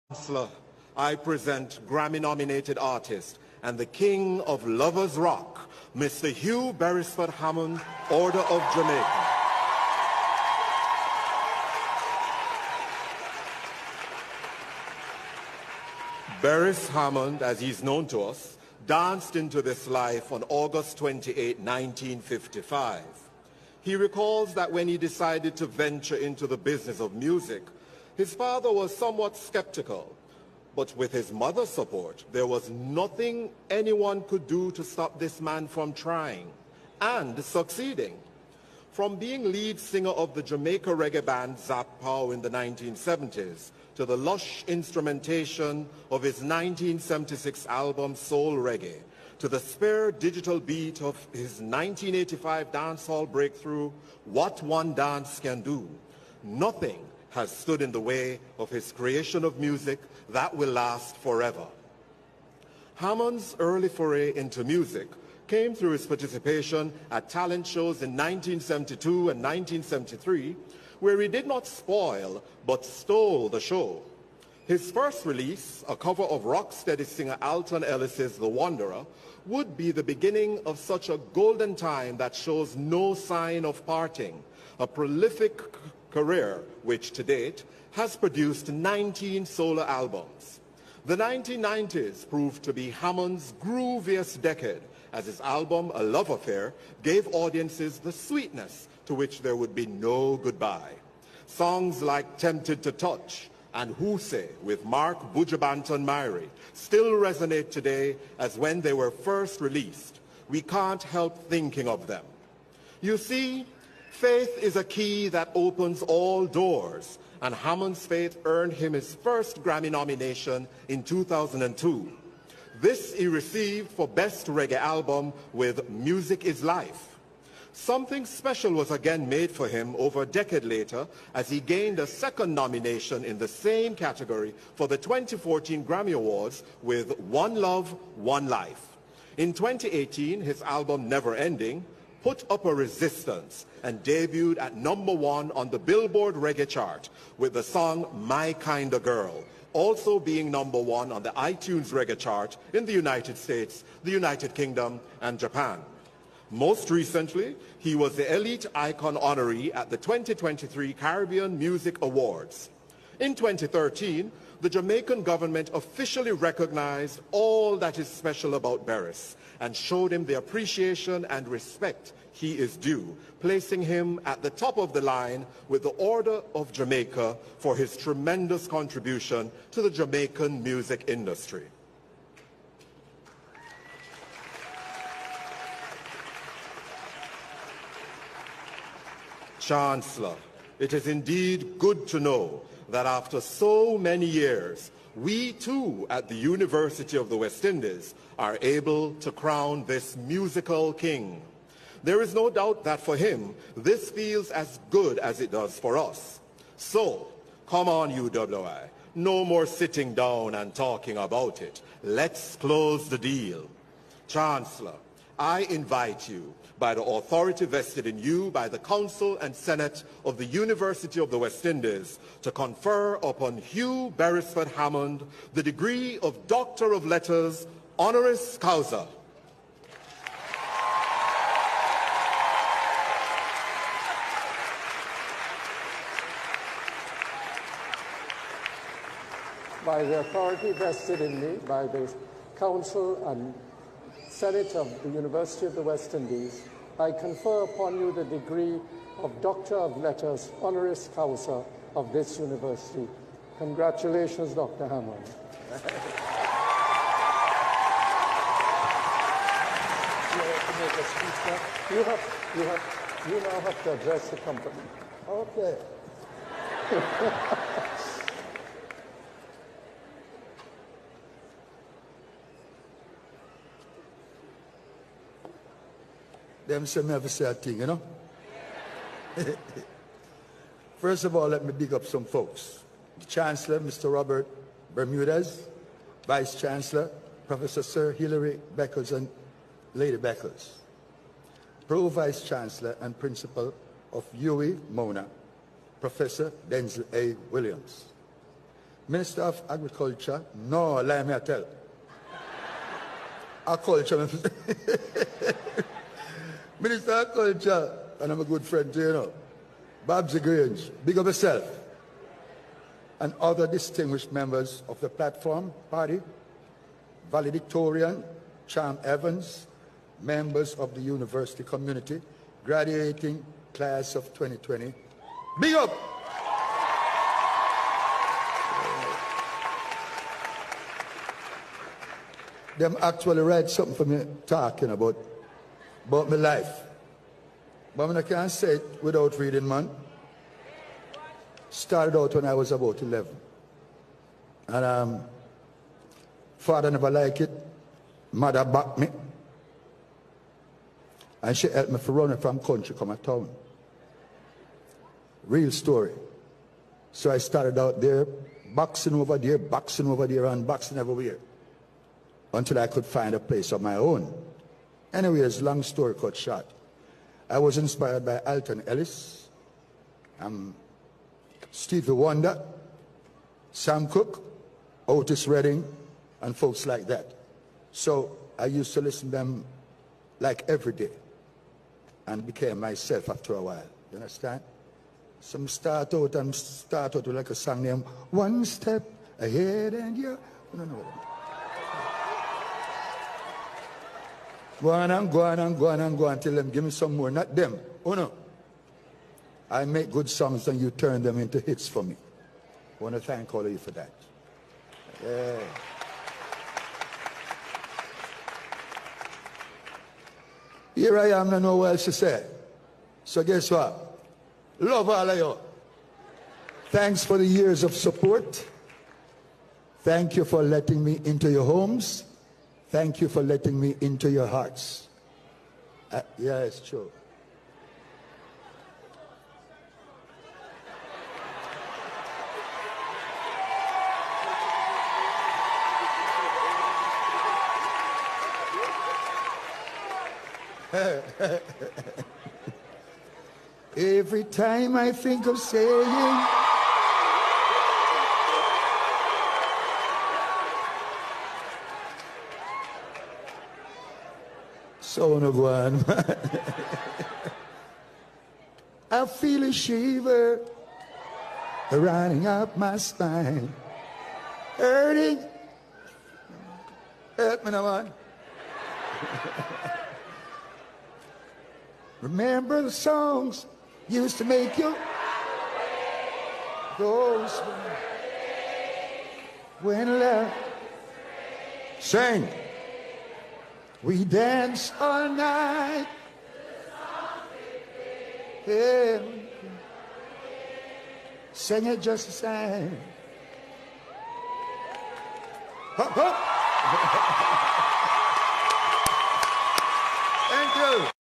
Chancellor, I present Grammy-nominated artist and the King of Lovers Rock, Mr. Hugh Beresford Hammond, Order of Jamaica. Beres Hammond, as he's known to us, danced into this life on August 28, 1955. He recalls that when he decided to venture into the business of music, his father was somewhat skeptical, but with his mother's support, there was nothing anyone could do to stop this man from trying and succeeding. From being lead singer of the Jamaica reggae band Zap Pow in the 1970s to the lush instrumentation of his 1976 album Soul Reggae, to the spare digital beat of his 1985 dancehall breakthrough, What One Dance Can Do, nothing has stood in the way of his creation of music that will last forever. Hammond's early foray into music came through his participation at talent shows in 1972 and 1973, where he did not spoil but stole the show. His first release, a cover of rocksteady singer Alton Ellis's The Wanderer, would be the beginning of such a golden time that shows no sign of parting, a prolific career which to date has produced 19 solo albums. The 1990s proved to be Hammond's grooviest decade, as his album A Love Affair gave audiences the sweetness to which there would be no goodbye. Songs like Tempted to Touch and Who Say with Mark Bujabanton Myrie still resonate today as when they were first released. We can't help thinking of them. You see, faith is a key that opens all doors, and Hammond's faith earned him his first Grammy nomination in 2002. This he received for Best Reggae Album with Music is Life. Something special was again made for him over a decade later as he gained a second nomination in the same category for the 2014 Grammy Awards with One Love, One Life. In 2018, his album Never Ending put up a resistance and debuted at #1 on the Billboard Reggae chart with the song My Kinda Girl, also being #1 on the iTunes Reggae chart in the United States, the United Kingdom, and Japan. Most recently, he was the Elite Icon honoree at the 2023 Caribbean Music Awards. In 2013, the Jamaican government officially recognized all that is special about Beres and showed him the appreciation and respect he is due, placing him at the top of the line with the Order of Jamaica for his tremendous contribution to the Jamaican music industry. Chancellor, it is indeed good to know that after so many years, we too at the University of the West Indies are able to crown this musical king. There is no doubt that for him, this feels as good as it does for us. So, come on UWI, no more sitting down and talking about it. Let's close the deal. Chancellor, I invite you, by the authority vested in you by the Council and Senate of the University of the West Indies, to confer upon Hugh Beresford Hammond the degree of Doctor of Letters, honoris causa. By the authority vested in me by the Council and Senate of the University of the West Indies, I confer upon you the degree of Doctor of Letters, honoris causa of this university. Congratulations, Dr. Hammond. You now have to address the company. Okay. Them say me have to say a thing, you know? First of all, let me big up some folks. The Chancellor, Mr. Robert Bermudez, Vice Chancellor, Professor Sir Hilary Beckles and Lady Beckles, Pro Vice Chancellor and Principal of UWI Mona, Professor Denzel A. Williams, Minister of Agriculture, no, let me tell. Agriculture. Minister of Culture, and I'm a good friend too, you know. Babsy Grange, big up yourself. And other distinguished members of the platform party, valedictorian, Cham Evans, members of the university community, graduating class of 2020. Big up! Them actually write something for me talking about my life. But I can't say it without reading, man. Started out when I was about 11. And father never liked it. Mother backed me. And she helped me to run from country come to town. Real story. So I started out there, boxing over there, and boxing everywhere. Until I could find a place of my own. Anyways, long story cut short. I was inspired by Alton Ellis, Stevie Wonder, Sam Cooke, Otis Redding, and folks like that. So I used to listen to them like every day and became myself after a while. You understand? Some start out with like a song named One Step Ahead and You. I don't know. Go on till them give me some more. Not them. Oh no. I make good songs and you turn them into hits for me. I want to thank all of you for that. Yeah. Here I am, I know what else to say. So guess what? Love all of you. Thanks for the years of support. Thank you for letting me into your homes. Thank you for letting me into your hearts. Yeah, it's true. Every time I think of saying so no go on. I feel a shiver running up my spine. Hurting. Help me now, man. Remember the songs used to make you go when love sing. We dance all night. Yeah. Sing it just the same. Hop, hop. Thank you.